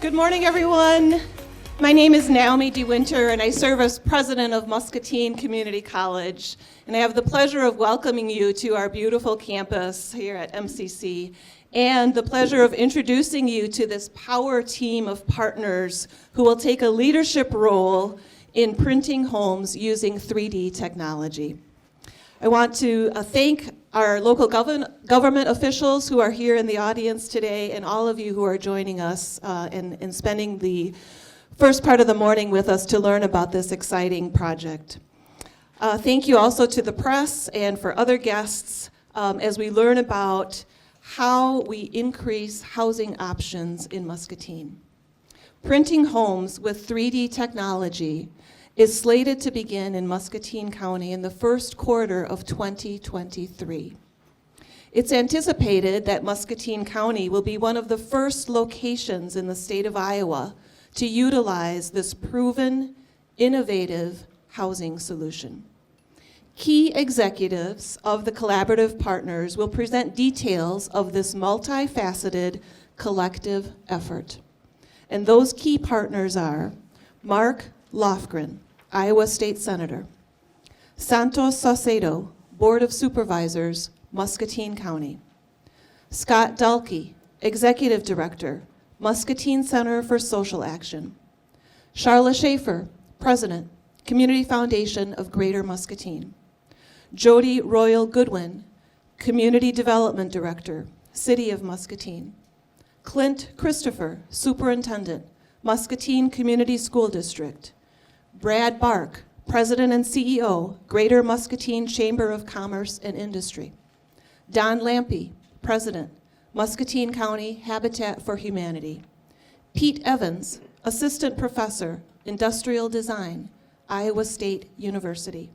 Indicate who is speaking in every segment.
Speaker 1: Good morning, everyone. My name is Naomi DeWinter, and I serve as president of Muscatine Community College. And I have the pleasure of welcoming you to our beautiful campus here at MCC, and the pleasure of introducing you to this power team of partners who will take a leadership role in printing homes using 3D technology. I want to thank our local government officials who are here in the audience today, and all of you who are joining us and spending the first part of the morning with us to learn about this exciting project. Thank you also to the press and for other guests as we learn about how we increase housing options in Muscatine. Printing homes with 3D technology is slated to begin in Muscatine County in the first quarter of 2023. It's anticipated that Muscatine County will be one of the first locations in the state of Iowa to utilize this proven, innovative housing solution. Key executives of the collaborative partners will present details of this multifaceted collective effort. And those key partners are Mark Lofgren, Iowa State Senator; Santos Saucedo, Board of Supervisors, Muscatine County; Scott Dalkey, Executive Director, Muscatine Center for Social Action; Charla Schaefer, President, Community Foundation of Greater Muscatine; Jody Royal Goodwin, Community Development Director, City of Muscatine; Clint Christopher, Superintendent, Muscatine Community School District; Brad Bark, President and CEO, Greater Muscatine Chamber of Commerce and Industry; Don Lampe, President, Muscatine County Habitat for Humanity; Pete Evans, Assistant Professor, Industrial Design, Iowa State University;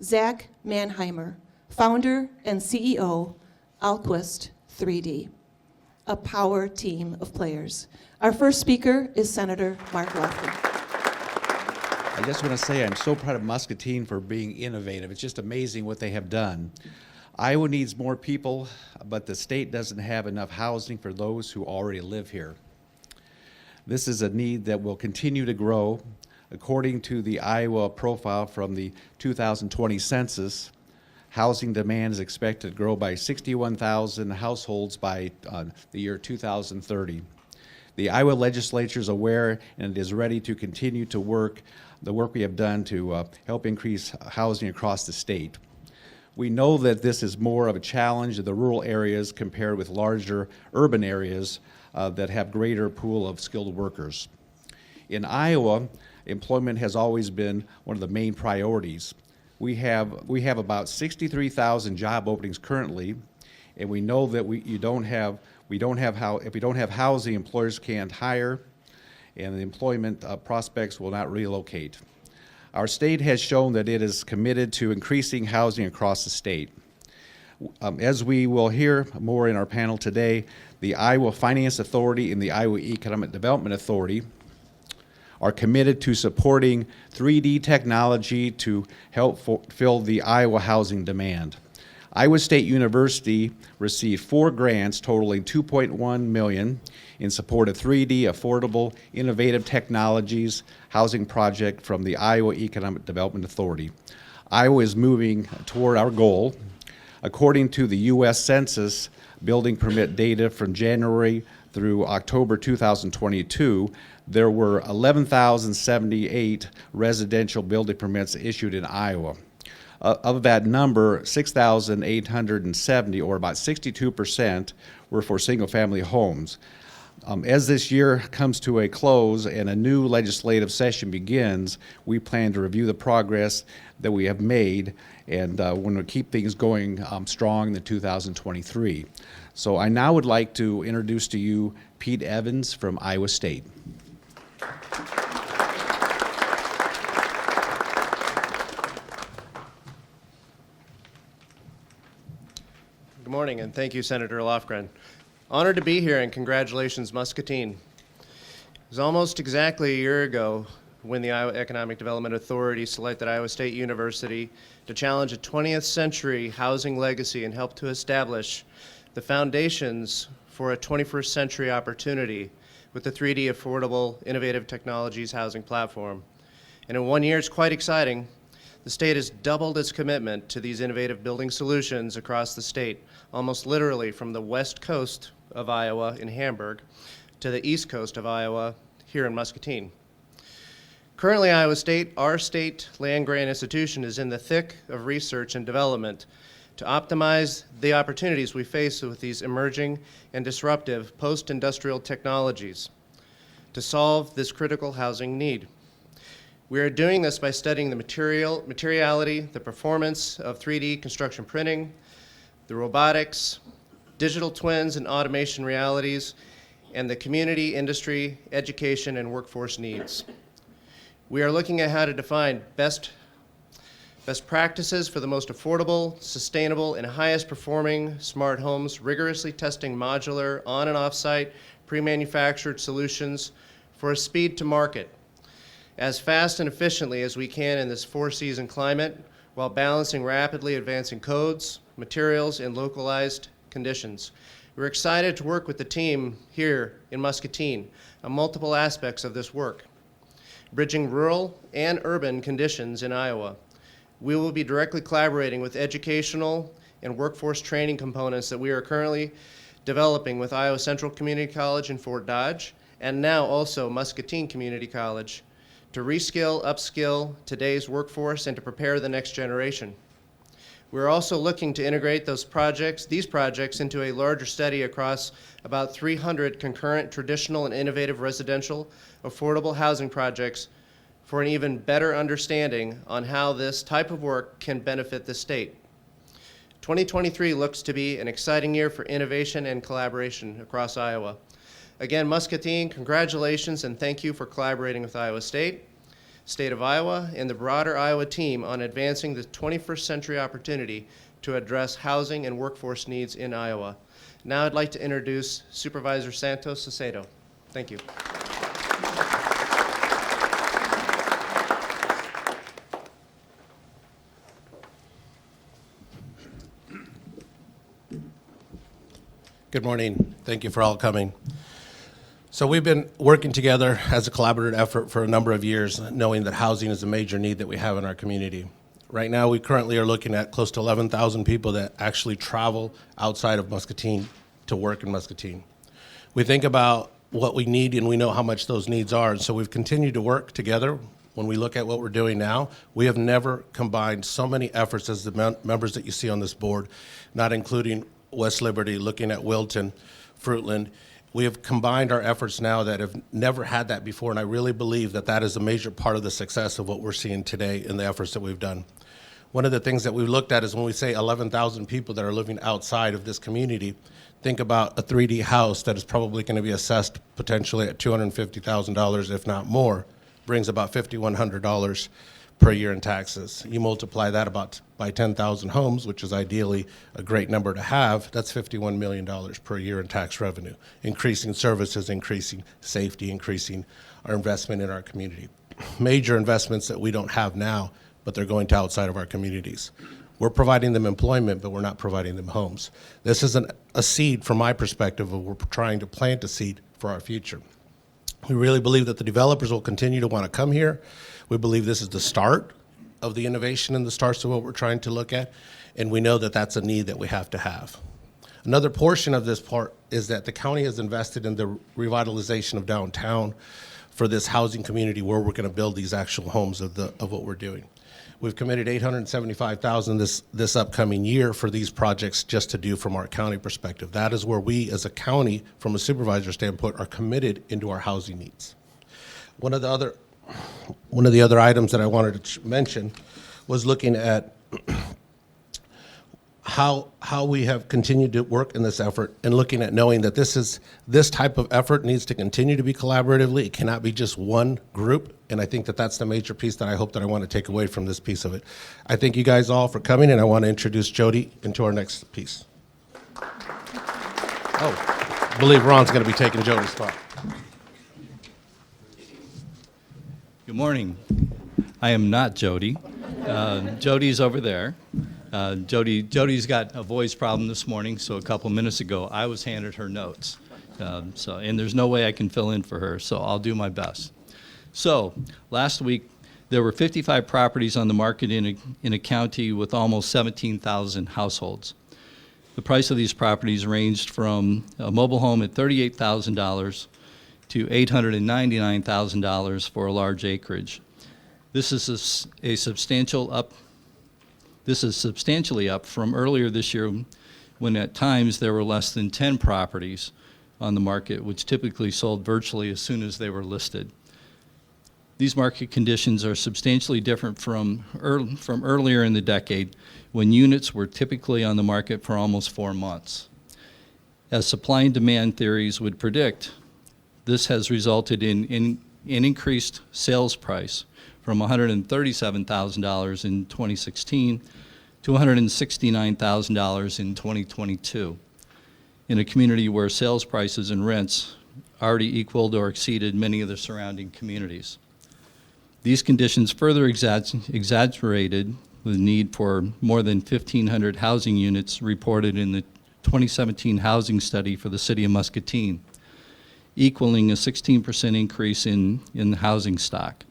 Speaker 1: Zach Mannheimer, Founder and CEO, Alquist 3D. A power team of players. Our first speaker is Senator Mark Lofgren.
Speaker 2: I just want to say I'm so proud of Muscatine for being innovative. It's just amazing what they have done. Iowa needs more people, but the state doesn't have enough housing for those who already live here. This is a need that will continue to grow. According to the Iowa profile from the 2020 census, housing demand is expected to grow by 61,000 households by the year 2030. The Iowa legislature is aware and is ready to continue to work the work we have done to help increase housing across the state. We know that this is more of a challenge in the rural areas compared with larger urban areas that have greater pool of skilled workers. In Iowa, employment has always been one of the main priorities. We have about 63,000 job openings currently, and we know that if we don't have housing, employers can't hire, and the employment prospects will not relocate. Our state has shown that it is committed to increasing housing across the state. As we will hear more in our panel today, the Iowa Finance Authority and the Iowa Economic Development Authority are committed to supporting 3D technology to help fill the Iowa housing demand. Iowa State University received 4 grants totaling $2.1 million in support of 3D affordable innovative technologies housing project from the Iowa Economic Development Authority. Iowa is moving toward our goal. According to the U.S. Census building permit data from January through October 2022, there were 11,078 residential building permits issued in Iowa. Of that number, 6,870, or about 62%, were for single-family homes. As this year comes to a close and a new legislative session begins, we plan to review the progress that we have made and want to keep things going strong in 2023. So I now would like to introduce to you Pete Evans from Iowa State.
Speaker 3: Good morning, and thank you, Senator Lofgren. Honored to be here, and congratulations, Muscatine. It was almost exactly a year ago when the Iowa Economic Development Authority selected Iowa State University to challenge a 20th century housing legacy and help to establish the foundations for a 21st century opportunity with the 3D Affordable Innovative Technologies Housing Platform. And in 1 year, it's quite exciting. The state has doubled its commitment to these innovative building solutions across the state, almost literally from the west coast of Iowa in Hamburg to the east coast of Iowa here in Muscatine. Currently, Iowa State, our state land-grant institution, is in the thick of research and development to optimize the opportunities we face with these emerging and disruptive post-industrial technologies to solve this critical housing need. We are doing this by studying the materiality, the performance of 3D construction printing, the robotics, digital twins and automation realities, and the community, industry, education, and workforce needs. We are looking at how to define best practices for the most affordable, sustainable, and highest performing smart homes, rigorously testing modular, on and off-site, pre-manufactured solutions for a speed to market as fast and efficiently as we can in this four-season climate while balancing rapidly advancing codes, materials, and localized conditions. We're excited to work with the team here in Muscatine on multiple aspects of this work, bridging rural and urban conditions in Iowa. We will be directly collaborating with educational and workforce training components that we are currently developing with Iowa Central Community College in Fort Dodge, and now also Muscatine Community College, to reskill, upskill today's workforce and to prepare the next generation. We're also looking to integrate these projects into a larger study across about 300 concurrent traditional and innovative residential affordable housing projects for an even better understanding on how this type of work can benefit the state. 2023 looks to be an exciting year for innovation and collaboration across Iowa. Again, Muscatine, congratulations and thank you for collaborating with Iowa State, State of Iowa, and the broader Iowa team on advancing the 21st century opportunity to address housing and workforce needs in Iowa. Now I'd like to introduce Supervisor Santos Sacedo. Thank you.
Speaker 4: Good morning. Thank you for all coming. So we've been working together as a collaborative effort for a number of years, knowing that housing is a major need that we have in our community. Right now, we currently are looking at close to 11,000 people that actually travel outside of Muscatine to work in Muscatine. We think about what we need and we know how much those needs are, and so we've continued to work together. When we look at what we're doing now, we have never combined so many efforts as the members that you see on this board, not including West Liberty, looking at Wilton, Fruitland. We have combined our efforts now that have never had that before, and I really believe that that is a major part of the success of what we're seeing today in the efforts that we've done. One of the things that we've looked at is when we say 11,000 people that are living outside of this community, think about a 3D house that is probably going to be assessed potentially at $250,000, if not more, brings about $5,100 per year in taxes. You multiply that by 10,000 homes, which is ideally a great number to have, that's $51 million per year in tax revenue, increasing services, increasing safety, increasing our investment in our community. Major investments that we don't have now, but they're going to outside of our communities. We're providing them employment, but we're not providing them homes. This is a seed from my perspective of we're trying to plant a seed for our future. We really believe that the developers will continue to want to come here. We believe this is the start of the innovation and the starts of what we're trying to look at, and we know that that's a need that we have to have. Another portion of this part is that the county has invested in the revitalization of downtown for this housing community where we're going to build these actual homes of what we're doing. We've committed $875,000 this upcoming year for these projects just to do from our county perspective. That is where we as a county, from a supervisor standpoint, are committed into our housing needs. One of the other items that I wanted to mention was looking at how we have continued to work in this effort and looking at knowing that this type of effort needs to continue to be collaboratively. It cannot be just one group, and I think that that's the major piece that I hope that I want to take away from this piece of it. I thank you guys all for coming, and I want to introduce Jody into our next piece. Oh, I believe Ron's going to be taking Jody's spot.
Speaker 5: Good morning. I am not Jody. Jody's over there. Jody's got a voice problem this morning, so a couple minutes ago I was handed her notes. And there's no way I can fill in for her, so I'll do my best. So last week, there were 55 properties on the market in a county with almost 17,000 households. The price of these properties ranged from a mobile home at $38,000 to $899,000 for a large acreage. This is substantially up from earlier this year, when at times there were less than 10 properties on the market, which typically sold virtually as soon as they were listed. These market conditions are substantially different from earlier in the decade, when units were typically on the market for almost 4 months. As supply and demand theories would predict, this has resulted in an increased sales price from $137,000 in 2016 to $169,000 in 2022, in a community where sales prices and rents already equaled or exceeded many of the surrounding communities. These conditions further exaggerated the need for more than 1,500 housing units reported in the 2017 housing study for the city of Muscatine, equaling a 16% increase in the housing stock.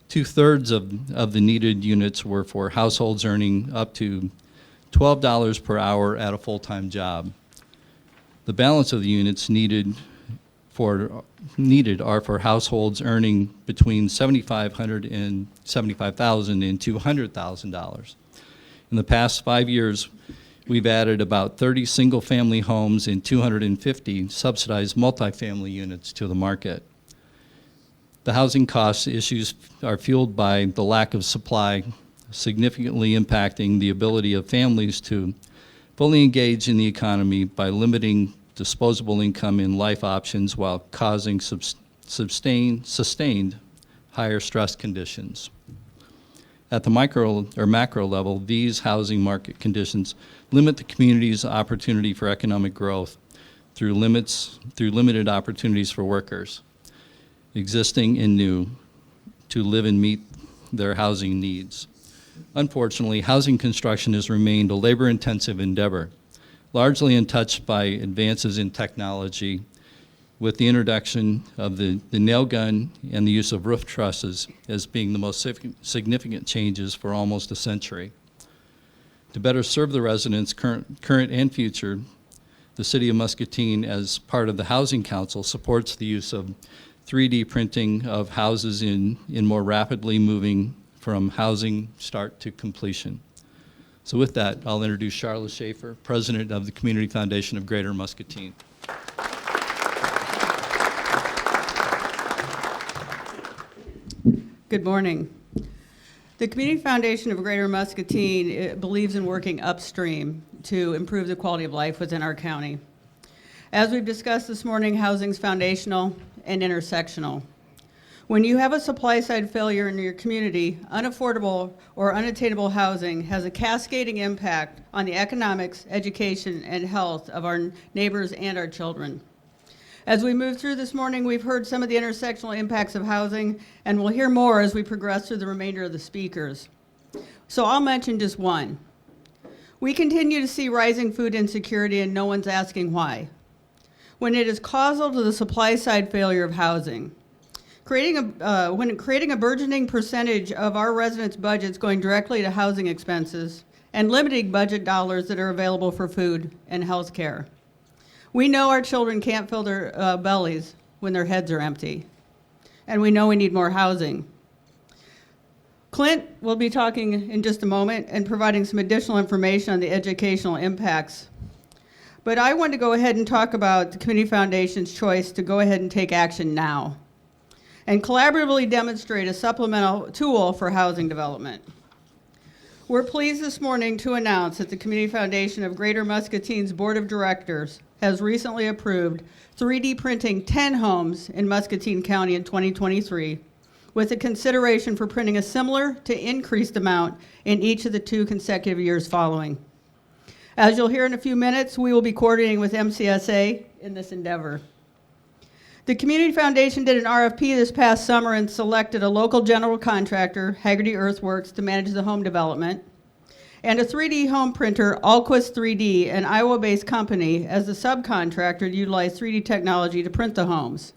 Speaker 5: 2/3 of the needed units were for households earning up to $12 per hour at a full-time job. The balance of the units needed are for households earning between $7,500 and $75,000 and $200,000. In the past 5 years, we've added about 30 single-family homes and 250 subsidized multifamily units to the market. The housing cost issues are fueled by the lack of supply, significantly impacting the ability of families to fully engage in the economy by limiting disposable income and life options while causing sustained higher stress conditions. At the micro or macro level, these housing market conditions limit the community's opportunity for economic growth through limited opportunities for workers, existing and new, to live and meet their housing needs. Unfortunately, housing construction has remained a labor-intensive endeavor, largely untouched by advances in technology, with the introduction of the nail gun and the use of roof trusses as being the most significant changes for almost a century. To better serve the residents, current and future, the City of Muscatine, as part of the Housing Council, supports the use of 3D printing of houses in more rapidly moving from housing start to completion. So with that, I'll introduce Charlotte Schaefer, President of the Community Foundation of Greater Muscatine.
Speaker 6: Good morning. The Community Foundation of Greater Muscatine believes in working upstream to improve the quality of life within our county. As we've discussed this morning, housing is foundational and intersectional. When you have a supply-side failure in your community, unaffordable or unattainable housing has a cascading impact on the economics, education, and health of our neighbors and our children. As we move through this morning, we've heard some of the intersectional impacts of housing, and we'll hear more as we progress through the remainder of the speakers. So I'll mention just one. We continue to see rising food insecurity, and no one's asking why, when it is causal to the supply-side failure of housing. When creating a burgeoning percentage of our residents' budgets going directly to housing expenses and limiting budget dollars that are available for food and health care. We know our children can't fill their bellies when their heads are empty, and we know we need more housing. Clint will be talking in just a moment and providing some additional information on the educational impacts. But I want to go ahead and talk about the Community Foundation's choice to go ahead and take action now and collaboratively demonstrate a supplemental tool for housing development. We're pleased this morning to announce that the Community Foundation of Greater Muscatine's Board of Directors has recently approved 3D printing 10 homes in Muscatine County in 2023, with a consideration for printing a similar to increased amount in each of the 2 consecutive years following. As you'll hear in a few minutes, we will be coordinating with MCSA in this endeavor. The Community Foundation did an RFP this past summer and selected a local general contractor, Haggerty Earthworks, to manage the home development. and a 3D home printer, Alquist 3D, an Iowa-based company, as the subcontractor to utilize 3D technology to print the homes.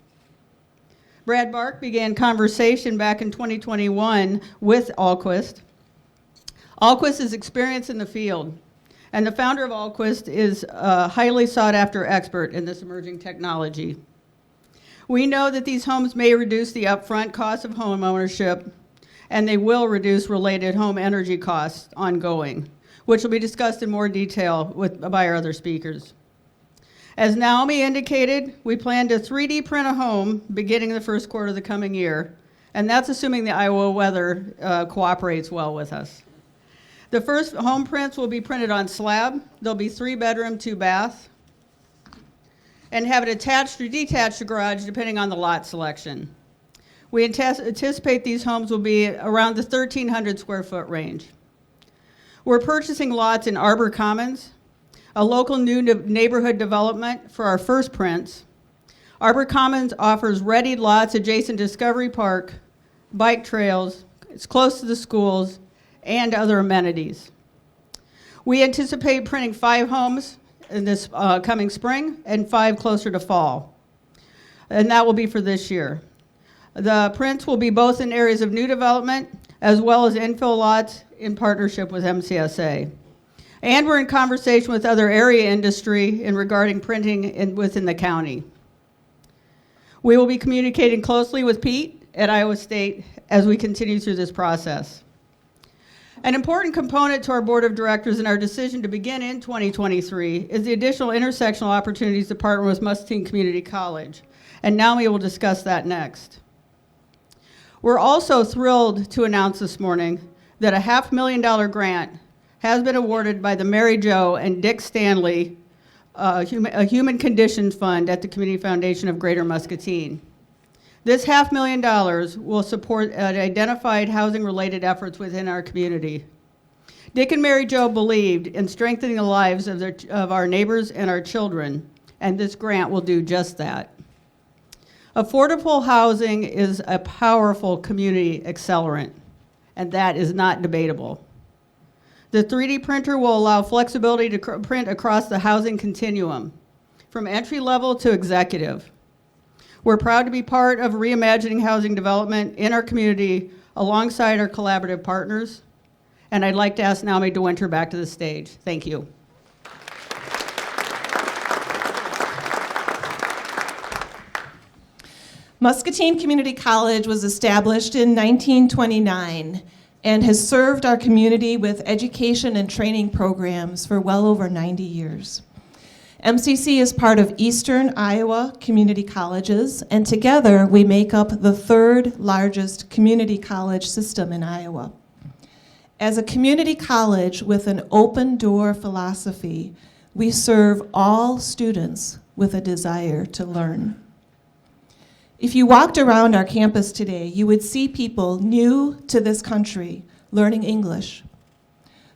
Speaker 6: Brad Bark began conversation back in 2021 with Alquist. Alquist is experienced in the field, and the founder of Alquist is a highly sought-after expert in this emerging technology. We know that these homes may reduce the upfront cost of home ownership, and they will reduce related home energy costs ongoing, which will be discussed in more detail by our other speakers. As Naomi indicated, we plan to 3D print a home beginning the first quarter of the coming year, and that's assuming the Iowa weather cooperates well with us. The first home prints will be printed on slab. They'll be 3-bedroom, 2-bath, and have an attached or detached garage depending on the lot selection. We anticipate these homes will be around the 1,300 square foot range. We're purchasing lots in Arbor Commons, a local new neighborhood development for our first prints. Arbor Commons offers readied lots adjacent to Discovery Park, bike trails, it's close to the schools, and other amenities. We anticipate printing 5 homes in this coming spring and 5 closer to fall. And that will be for this year. The prints will be both in areas of new development as well as infill lots in partnership with MCSA. And we're in conversation with other area industry in regarding printing within the county. We will be communicating closely with Pete at Iowa State as we continue through this process. An important component to our board of directors in our decision to begin in 2023 is the additional intersectional opportunities to partner with Muscatine Community College. And Naomi will discuss that next. We're also thrilled to announce this morning that a $500,000 grant has been awarded by the Mary Jo and Dick Stanley a Human Conditions Fund at the Community Foundation of Greater Muscatine. This $500,000 will support identified housing-related efforts within our community. Dick and Mary Jo believed in strengthening the lives of our neighbors and our children, and this grant will do just that. Affordable housing is a powerful community accelerant, and that is not debatable. The 3D printer will allow flexibility to print across the housing continuum, from entry level to executive. We're proud to be part of reimagining housing development in our community alongside our collaborative partners. And I'd like to ask Naomi DeWinter back to the stage. Thank you.
Speaker 1: Muscatine Community College was established in 1929 and has served our community with education and training programs for well over 90 years. MCC is part of Eastern Iowa Community Colleges, and together we make up the 3rd largest community college system in Iowa. As a community college with an open door philosophy, we serve all students with a desire to learn. If you walked around our campus today, you would see people new to this country learning English,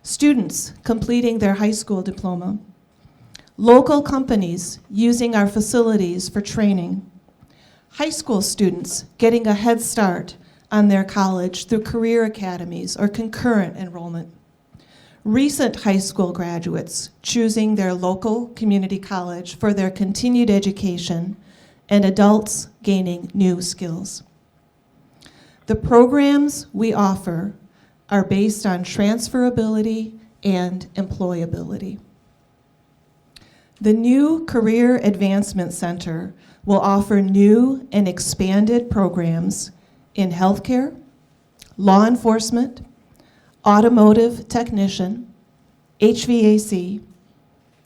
Speaker 1: students completing their high school diploma, local companies using our facilities for training, high school students getting a head start on their college through career academies or concurrent enrollment, recent high school graduates choosing their local community college for their continued education, and adults gaining new skills. The programs we offer are based on transferability and employability. The new Career Advancement Center will offer new and expanded programs in healthcare, law enforcement, automotive technician, HVAC,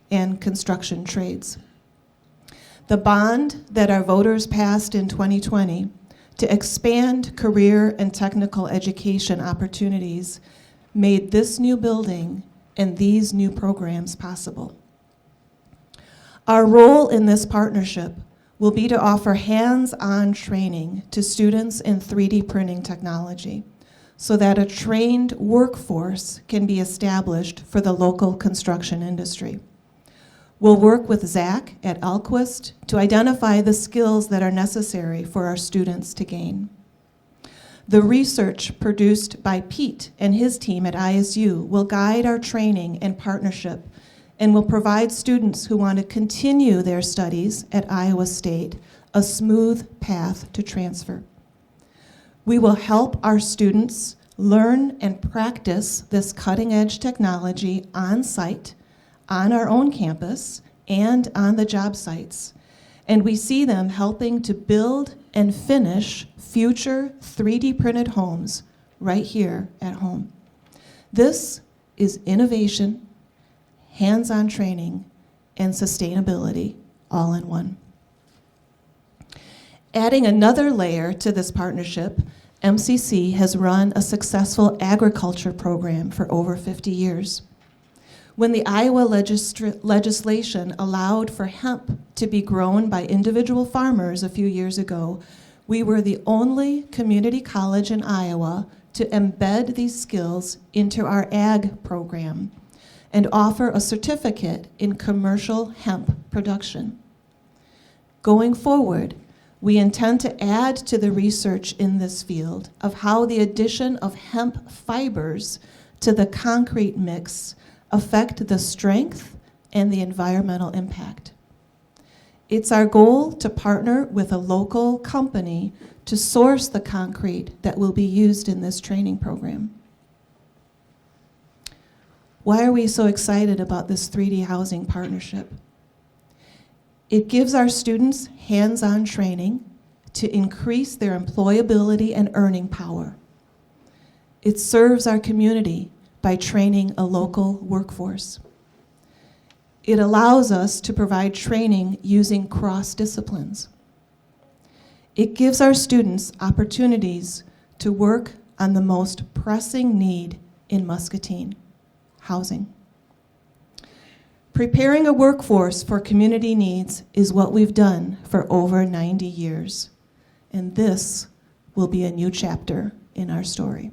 Speaker 1: and construction trades. The bond that our voters passed in 2020 to expand career and technical education opportunities made this new building and these new programs possible. Our role in this partnership will be to offer hands-on training to students in 3D printing technology so that a trained workforce can be established for the local construction industry. We'll work with Zach at Alquist to identify the skills that are necessary for our students to gain. The research produced by Pete and his team at ISU will guide our training and partnership and will provide students who want to continue their studies at Iowa State a smooth path to transfer. We will help our students learn and practice this cutting-edge technology on site, on our own campus, and on the job sites. And we see them helping to build and finish future 3D printed homes right here at home. This is innovation, hands-on training, and sustainability all in one. Adding another layer to this partnership, MCC has run a successful agriculture program for over 50 years. When the Iowa legislation allowed for hemp to be grown by individual farmers a few years ago, we were the only community college in Iowa to embed these skills into our ag program and offer a certificate in commercial hemp production. Going forward, we intend to add to the research in this field of how the addition of hemp fibers to the concrete mix affect the strength and the environmental impact. It's our goal to partner with a local company to source the concrete that will be used in this training program. Why are we so excited about this 3D housing partnership? It gives our students hands-on training to increase their employability and earning power. It serves our community by training a local workforce. It allows us to provide training using cross-disciplines. It gives our students opportunities to work on the most pressing need in Muscatine, housing. Preparing a workforce for community needs is what we've done for over 90 years, and this will be a new chapter in our story.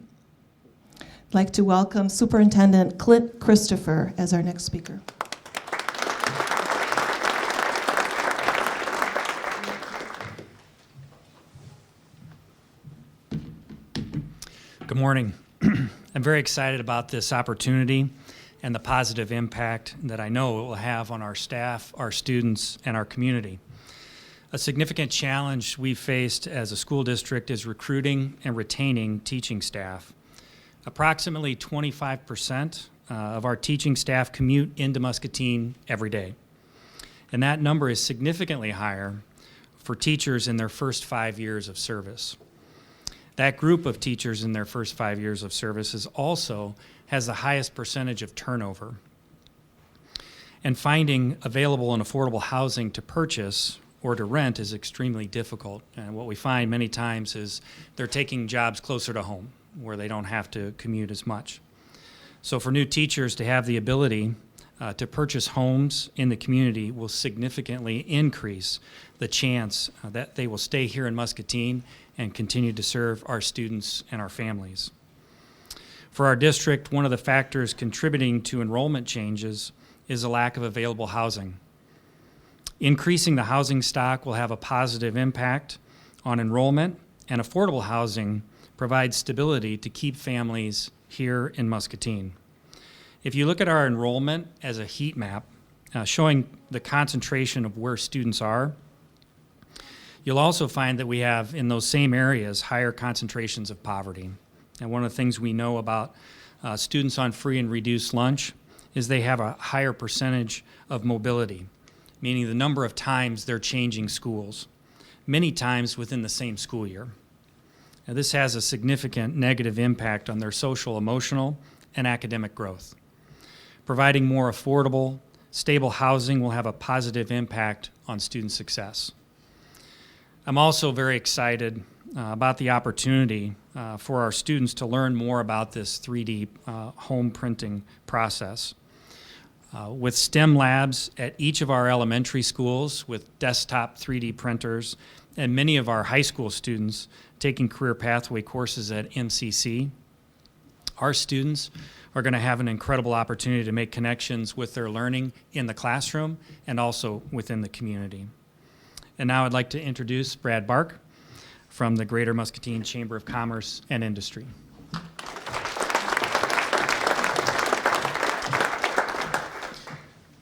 Speaker 1: I'd like to welcome Superintendent Clint Christopher as our next speaker.
Speaker 7: Good morning. I'm very excited about this opportunity and the positive impact that I know it will have on our staff, our students, and our community. A significant challenge we've faced as a school district is recruiting and retaining teaching staff. Approximately 25% of our teaching staff commute into Muscatine every day. And that number is significantly higher for teachers in their first 5 years of service. That group of teachers in their first 5 years of service also has the highest percentage of turnover. And finding available and affordable housing to purchase or to rent is extremely difficult. And what we find many times is they're taking jobs closer to home where they don't have to commute as much. So for new teachers to have the ability to purchase homes in the community will significantly increase the chance that they will stay here in Muscatine and continue to serve our students and our families. For our district, one of the factors contributing to enrollment changes is a lack of available housing. Increasing the housing stock will have a positive impact on enrollment, and affordable housing provides stability to keep families here in Muscatine. If you look at our enrollment as a heat map, showing the concentration of where students are, you'll also find that we have in those same areas higher concentrations of poverty. And one of the things we know about students on free and reduced lunch is they have a higher percentage of mobility, meaning the number of times they're changing schools, many times within the same school year. Now, this has a significant negative impact on their social, emotional, and academic growth. Providing more affordable, stable housing will have a positive impact on student success. I'm also very excited about the opportunity for our students to learn more about this 3D home printing process. With STEM labs at each of our elementary schools with desktop 3D printers, and many of our high school students taking career pathway courses at MCC, our students are going to have an incredible opportunity to make connections with their learning in the classroom and also within the community. And now I'd like to introduce Brad Bark from the Greater Muscatine Chamber of Commerce and Industry.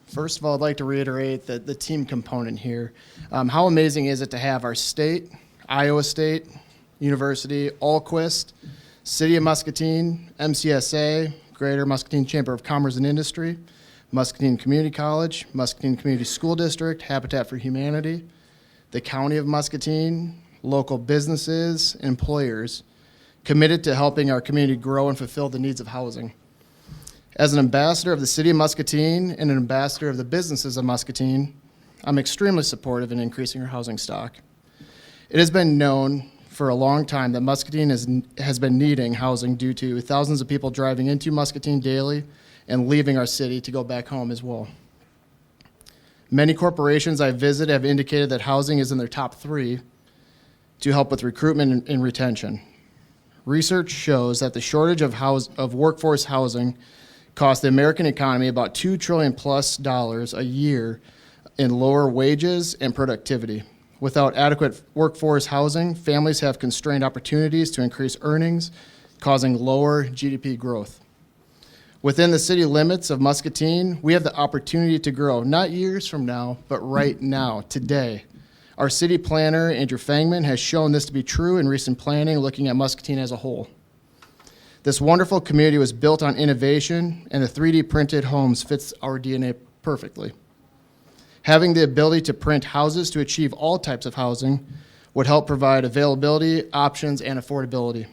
Speaker 8: First of all, I'd like to reiterate the team component here. How amazing is it to have our state, Iowa State University, Allquist, City of Muscatine, MCSA, Greater Muscatine Chamber of Commerce and Industry, Muscatine Community College, Muscatine Community School District, Habitat for Humanity, the County of Muscatine, local businesses, employers, committed to helping our community grow and fulfill the needs of housing. As an ambassador of the City of Muscatine and an ambassador of the businesses of Muscatine, I'm extremely supportive in increasing our housing stock. It has been known for a long time that Muscatine has been needing housing due to thousands of people driving into Muscatine daily and leaving our city to go back home as well. Many corporations I visit have indicated that housing is in their top 3 to help with recruitment and retention. Research shows that the shortage of workforce housing costs the American economy about $2 trillion plus a year in lower wages and productivity. Without adequate workforce housing, families have constrained opportunities to increase earnings, causing lower GDP growth. Within the city limits of Muscatine, we have the opportunity to grow, not years from now, but right now, today. Our city planner, Andrew Fangman, has shown this to be true in recent planning, looking at Muscatine as a whole. This wonderful community was built on innovation, and the 3D printed homes fits our DNA perfectly. Having the ability to print houses to achieve all types of housing would help provide availability, options, and affordability.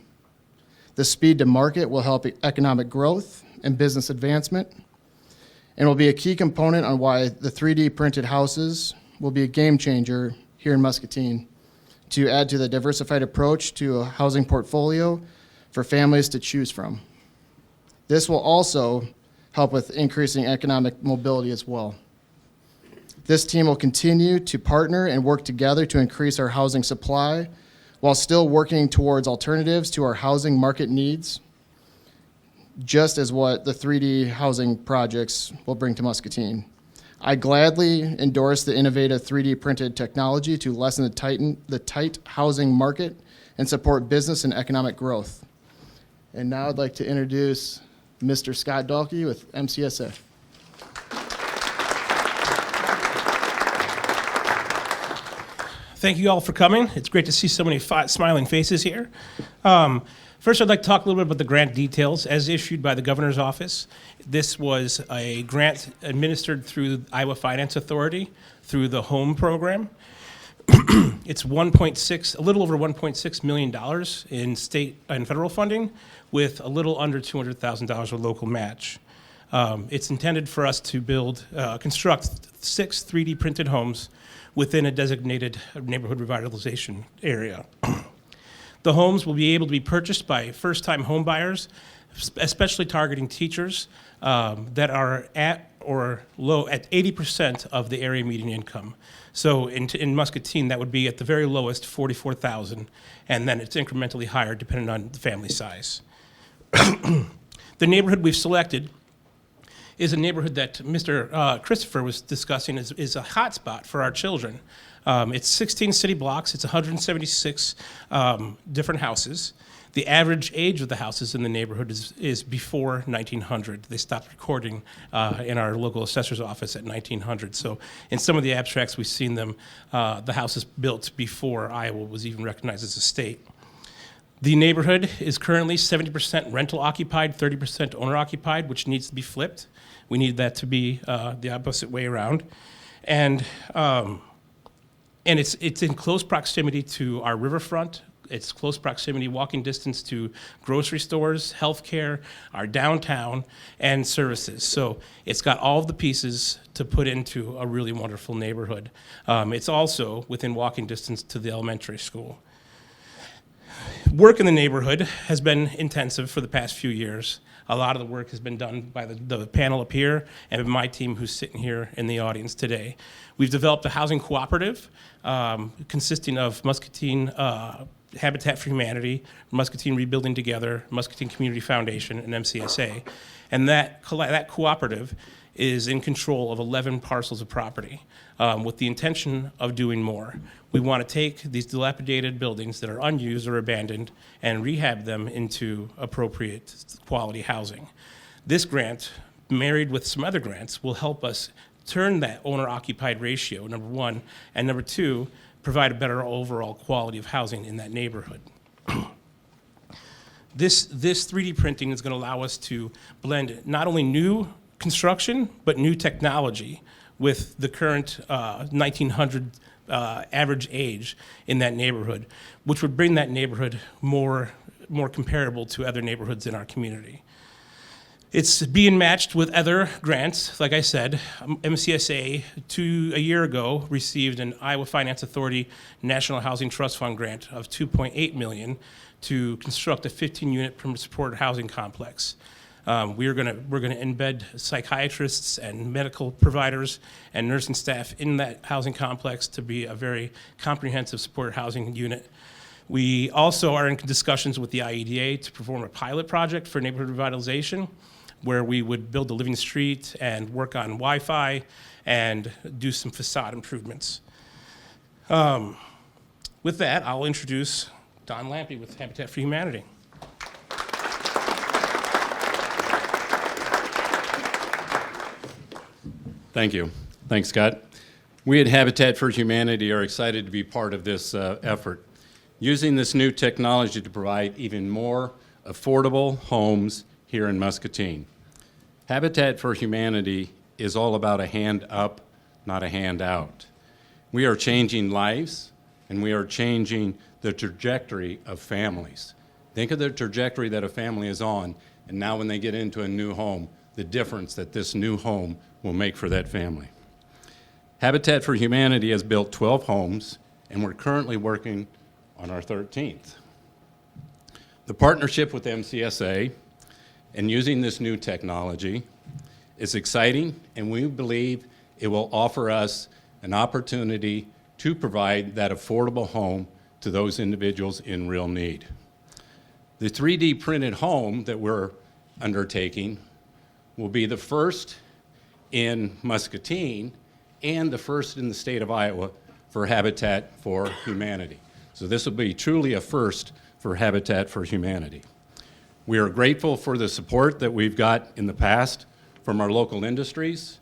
Speaker 8: The speed to market will help economic growth and business advancement, and will be a key component on why the 3D printed houses will be a game changer here in Muscatine to add to the diversified approach to a housing portfolio for families to choose from. This will also help with increasing economic mobility as well. This team will continue to partner and work together to increase our housing supply while still working towards alternatives to our housing market needs, just as what the 3D housing projects will bring to Muscatine. I gladly endorse the innovative 3D printed technology to lessen the tight housing market and support business and economic growth. And now I'd like to introduce Mr. Scott Dahlke with MCSA.
Speaker 9: Thank you all for coming. It's great to see so many smiling faces here. First, I'd like to talk a little bit about the grant details as issued by the governor's office. This was a grant administered through the Iowa Finance Authority through the HOME program. It's a little over $1.6 million in state and federal funding with a little under $200,000 of local match. It's intended for us to construct 6 3D printed homes within a designated neighborhood revitalization area. The homes will be able to be purchased by first-time home buyers, especially targeting teachers that are at or low at 80% of the area median income. So in Muscatine, that would be at the very lowest $44,000, and then it's incrementally higher depending on the family size. The neighborhood we've selected is a neighborhood that Mr. Christopher was discussing is a hotspot for our children. It's 16 city blocks. It's 176 different houses. The average age of the houses in the neighborhood is before 1900. They stopped recording in our local assessor's office at 1900. So in some of the abstracts, we've seen them, the houses built before Iowa was even recognized as a state. The neighborhood is currently 70% rental occupied, 30% owner occupied, which needs to be flipped. We need that to be the opposite way around. And it's in close proximity to our riverfront. It's close proximity, walking distance to grocery stores, healthcare, our downtown, and services. So it's got all of the pieces to put into a really wonderful neighborhood. It's also within walking distance to the elementary school. Work in the neighborhood has been intensive for the past few years. A lot of the work has been done by the panel up here and my team who's sitting here in the audience today. We've developed a housing cooperative consisting of Muscatine Habitat for Humanity, Muscatine Rebuilding Together, Muscatine Community Foundation, and MCSA. And that cooperative is in control of 11 parcels of property with the intention of doing more. We want to take these dilapidated buildings that are unused or abandoned and rehab them into appropriate quality housing. This grant, married with some other grants, will help us turn that owner-occupied ratio, number one, and number two, provide a better overall quality of housing in that neighborhood. This 3D printing is going to allow us to blend not only new construction, but new technology with the current 1900 average age in that neighborhood, which would bring that neighborhood more comparable to other neighborhoods in our community. It's being matched with other grants. Like I said, MCSA a year ago received an Iowa Finance Authority National Housing Trust Fund grant of $2.8 million to construct a 15-unit supported housing complex. We're gonna embed psychiatrists and medical providers and nursing staff in that housing complex to be a very comprehensive supported housing unit. We also are in discussions with the IEDA to perform a pilot project for neighborhood revitalization, where we would build a living street and work on Wi-Fi and do some facade improvements. With that, I'll introduce Don Lampe with Habitat for Humanity.
Speaker 10: Thank you. Thanks, Scott. We at Habitat for Humanity are excited to be part of this effort, using this new technology to provide even more affordable homes here in Muscatine. Habitat for Humanity is all about a hand up, not a hand out. We are changing lives, and we are changing the trajectory of families. Think of the trajectory that a family is on, and now when they get into a new home, the difference that this new home will make for that family. Habitat for Humanity has built 12 homes, and we're currently working on our 13th. The partnership with MCSA and using this new technology is exciting, and we believe it will offer us an opportunity to provide that affordable home to those individuals in real need. The 3D printed home that we're undertaking will be the first in Muscatine and the first in the state of Iowa for Habitat for Humanity. So this will be truly a first for Habitat for Humanity. We are grateful for the support that we've got in the past from our local industries,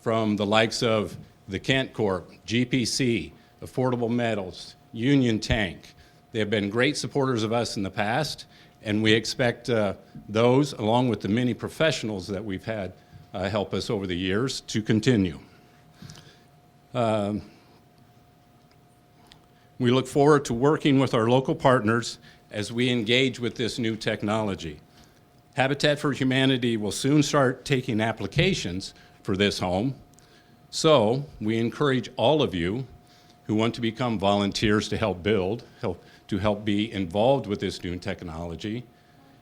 Speaker 10: from the likes of the Kent Corp, GPC, Affordable Metals, Union Tank. They have been great supporters of us in the past, and we expect those, along with the many professionals that we've had help us over the years, to continue. We look forward to working with our local partners as we engage with this new technology. Habitat for Humanity will soon start taking applications for this home, so we encourage all of you who want to become volunteers to help build, to help be involved with this new technology,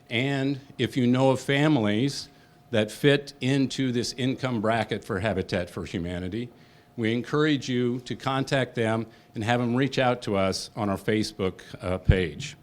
Speaker 10: and if you know of families that fit into this income bracket for Habitat for Humanity, we encourage you to contact them and have them reach out to us on our Facebook page.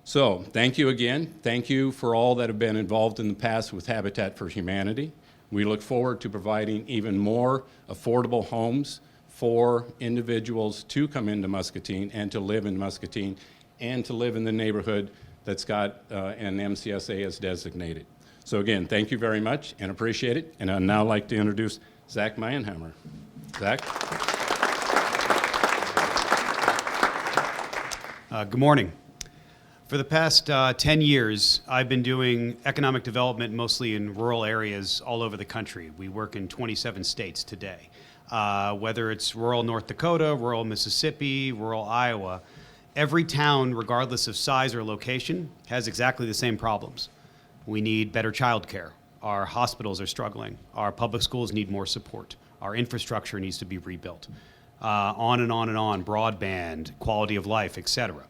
Speaker 10: So, thank you again. Thank you for all that have been involved in the past with Habitat for Humanity. We look forward to providing even more affordable homes for individuals to come into Muscatine and to live in Muscatine and to live in the neighborhood that Scott and MCSA has designated. So again, thank you very much and appreciate it. And I'd now like to introduce Zach Meyenhammer. Zach?
Speaker 11: Good morning. For the past 10 years, I've been doing economic development mostly in rural areas all over the country. We work in 27 states today. Whether it's rural North Dakota, rural Mississippi, rural Iowa, every town, regardless of size or location, has exactly the same problems. We need better childcare. Our hospitals are struggling. Our public schools need more support. Our infrastructure needs to be rebuilt. On and on and on, broadband, quality of life, etc.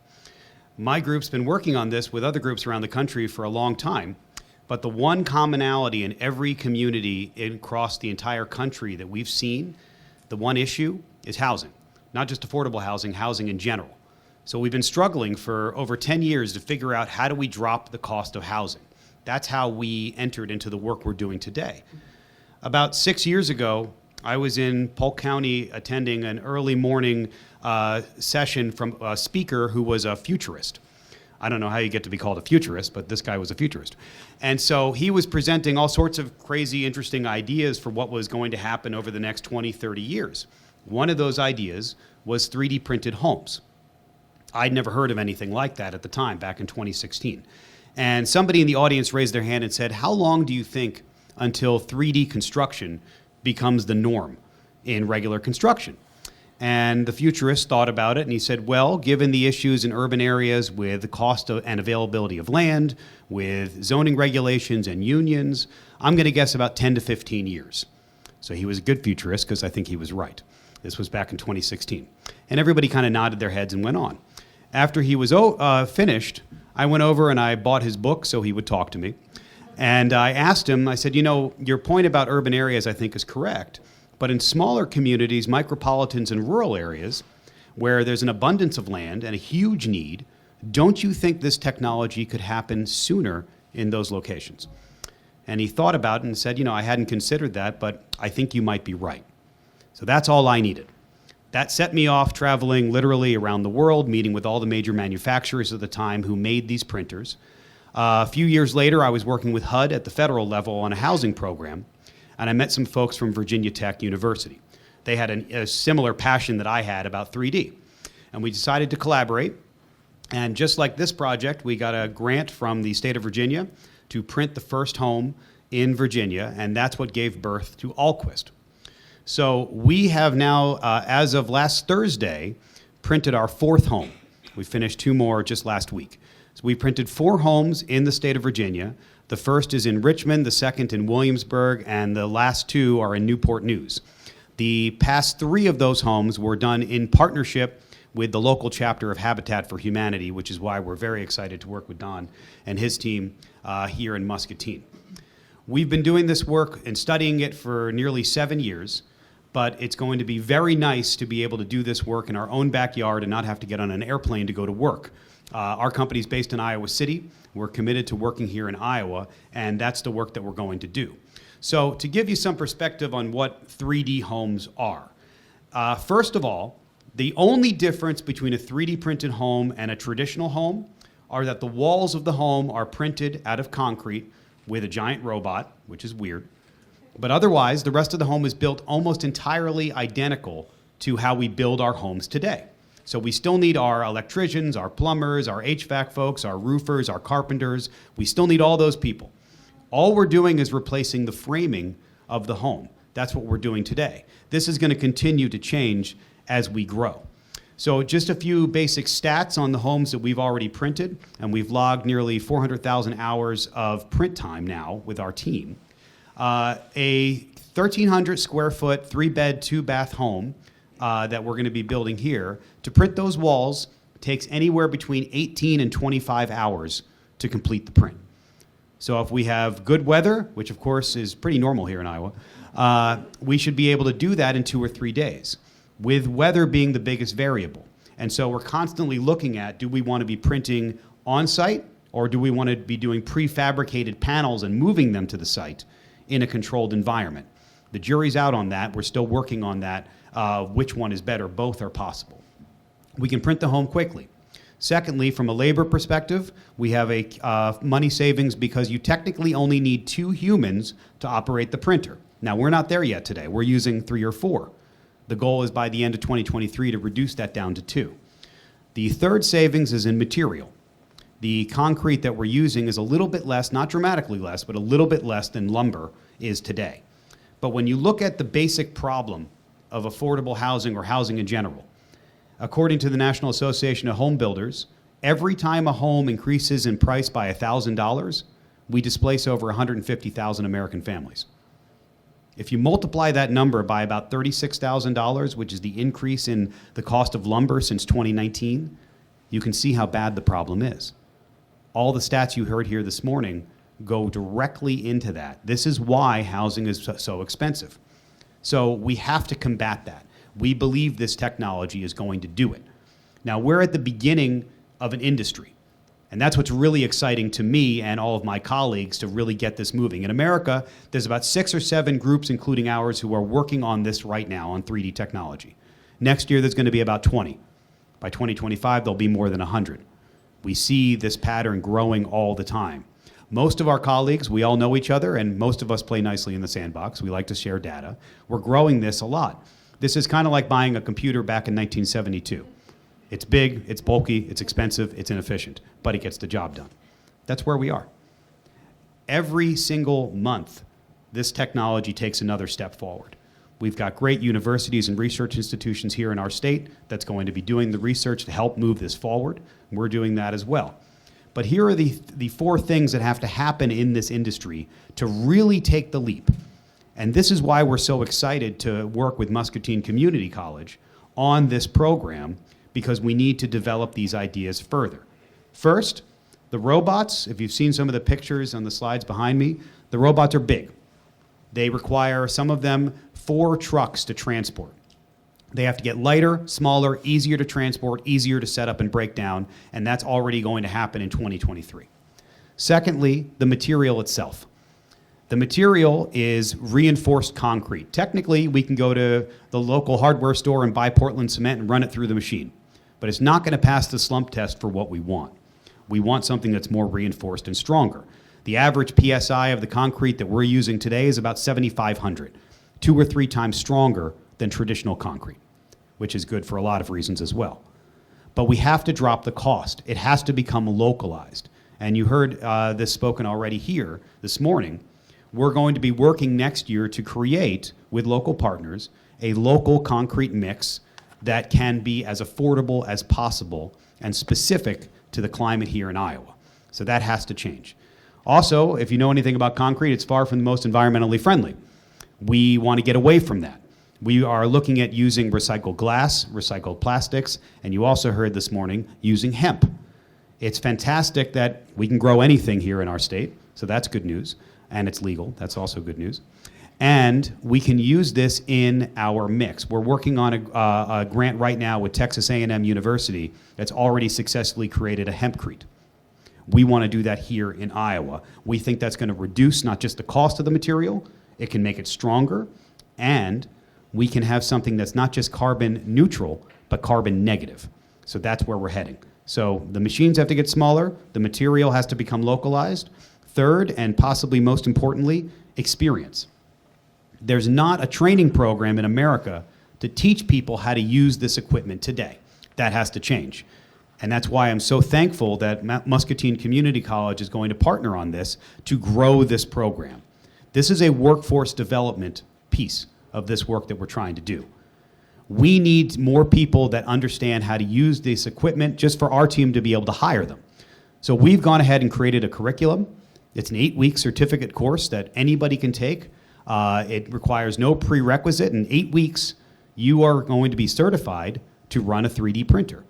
Speaker 11: My group's been working on this with other groups around the country for a long time, but the one commonality in every community across the entire country that we've seen, the one issue is housing. Not just affordable housing, housing in general. So we've been struggling for over 10 years to figure out how do we drop the cost of housing. That's how we entered into the work we're doing today. About 6 years ago, I was in Polk County attending an early morning session from a speaker who was a futurist. I don't know how you get to be called a futurist, but this guy was a futurist. And so he was presenting all sorts of crazy, interesting ideas for what was going to happen over the next 20, 30 years. One of those ideas was 3D printed homes. I'd never heard of anything like that at the time, back in 2016. And somebody in the audience raised their hand and said, how long do you think until 3D construction becomes the norm in regular construction? And the futurist thought about it and he said, well, given the issues in urban areas with the cost and availability of land, with zoning regulations and unions, I'm going to guess about 10 to 15 years. So he was a good futurist because I think he was right. This was back in 2016. And everybody kind of nodded their heads and went on. After he was finished, I went over and I bought his book so he would talk to me. And I asked him, I said, you know, your point about urban areas I think is correct. But in smaller communities, micropolitans and rural areas, where there's an abundance of land and a huge need, don't you think this technology could happen sooner in those locations? And he thought about it and said, you know, I hadn't considered that, but I think you might be right. So that's all I needed. That set me off traveling literally around the world, meeting with all the major manufacturers of the time who made these printers. A few years later, I was working with HUD at the federal level on a housing program. And I met some folks from Virginia Tech University. They had a similar passion that I had about 3D. And we decided to collaborate. And just like this project, we got a grant from the state of Virginia to print the first home in Virginia, and that's what gave birth to Allquist. So we have now, as of last Thursday, printed our 4th home. We finished 2 more just last week. So we printed 4 homes in the state of Virginia. The first is in Richmond, the second in Williamsburg, and the last 2 are in Newport News. The past 3 of those homes were done in partnership with the local chapter of Habitat for Humanity, which is why we're very excited to work with Don and his team here in Muscatine. We've been doing this work and studying it for nearly 7 years, but it's going to be very nice to be able to do this work in our own backyard and not have to get on an airplane to go to work. Our company's based in Iowa City. We're committed to working here in Iowa, and that's the work that we're going to do. So to give you some perspective on what 3D homes are, first of all, the only difference between a 3D printed home and a traditional home are that the walls of the home are printed out of concrete with a giant robot, which is weird. But otherwise, the rest of the home is built almost entirely identical to how we build our homes today. So we still need our electricians, our plumbers, our HVAC folks, our roofers, our carpenters. We still need all those people. All we're doing is replacing the framing of the home. That's what we're doing today. This is going to continue to change as we grow. So just a few basic stats on the homes that we've already printed, and we've logged nearly 400,000 hours of print time now with our team. A 1,300 square foot, 3-bed, 2-bath home that we're going to be building here. To print those walls takes anywhere between 18 and 25 hours to complete the print. So if we have good weather, which of course is pretty normal here in Iowa, we should be able to do that in 2 or 3 days, with weather being the biggest variable. And so we're constantly looking at, do we want to be printing on site, or do we want to be doing prefabricated panels and moving them to the site in a controlled environment? The jury's out on that. We're still working on that. Which one is better? Both are possible. We can print the home quickly. Secondly, from a labor perspective, we have a money savings because you technically only need 2 humans to operate the printer. Now, we're not there yet today. We're using 3 or 4. The goal is by the end of 2023 to reduce that down to 2. The third savings is in material. The concrete that we're using is a little bit less, not dramatically less, but a little bit less than lumber is today. But when you look at the basic problem of affordable housing or housing in general, according to the National Association of Home Builders, every time a home increases in price by $1,000, we displace over 150,000 American families. If you multiply that number by about $36,000, which is the increase in the cost of lumber since 2019, you can see how bad the problem is. All the stats you heard here this morning go directly into that. This is why housing is so expensive. So we have to combat that. We believe this technology is going to do it. Now, we're at the beginning of an industry. And that's what's really exciting to me and all of my colleagues to really get this moving. In America, there's about 6 or 7 groups, including ours, who are working on this right now, on 3D technology. Next year, there's going to be about 20. By 2025, there'll be more than 100. We see this pattern growing all the time. Most of our colleagues, we all know each other, and most of us play nicely in the sandbox. We like to share data. We're growing this a lot. This is kind of like buying a computer back in 1972. It's big, it's bulky, it's expensive, it's inefficient, but it gets the job done. That's where we are. Every single month, this technology takes another step forward. We've got great universities and research institutions here in our state that's going to be doing the research to help move this forward. We're doing that as well. But here are the 4 things that have to happen in this industry to really take the leap. And this is why we're so excited to work with Muscatine Community College on this program, because we need to develop these ideas further. First, the robots, if you've seen some of the pictures on the slides behind me, the robots are big. They require, some of them, 4 trucks to transport. They have to get lighter, smaller, easier to transport, easier to set up and break down, and that's already going to happen in 2023. Secondly, the material itself. The material is reinforced concrete. Technically, we can go to the local hardware store and buy Portland cement and run it through the machine, but it's not going to pass the slump test for what we want. We want something that's more reinforced and stronger. The average PSI of the concrete that we're using today is about 7,500, 2 or 3 times stronger than traditional concrete, which is good for a lot of reasons as well. But we have to drop the cost. It has to become localized. And you heard this spoken already here this morning. We're going to be working next year to create, with local partners, a local concrete mix that can be as affordable as possible and specific to the climate here in Iowa. So that has to change. Also, if you know anything about concrete, it's far from the most environmentally friendly. We want to get away from that. We are looking at using recycled glass, recycled plastics, and you also heard this morning using hemp. It's fantastic that we can grow anything here in our state, so that's good news, and it's legal, that's also good news. And we can use this in our mix. We're working on a grant right now with Texas A&M University that's already successfully created a hempcrete. We want to do that here in Iowa. We think that's going to reduce not just the cost of the material, it can make it stronger, and we can have something that's not just carbon neutral, but carbon negative. So that's where we're heading. So the machines have to get smaller, the material has to become localized. Third, and possibly most importantly, experience. There's not a training program in America to teach people how to use this equipment today. That has to change. And that's why I'm so thankful that Muscatine Community College is going to partner on this to grow this program. This is a workforce development piece of this work that we're trying to do. We need more people that understand how to use this equipment just for our team to be able to hire them. So we've gone ahead and created a curriculum. It's an 8-week certificate course that anybody can take. It requires no prerequisite. In 8 weeks, you are going to be certified to run a 3D printer.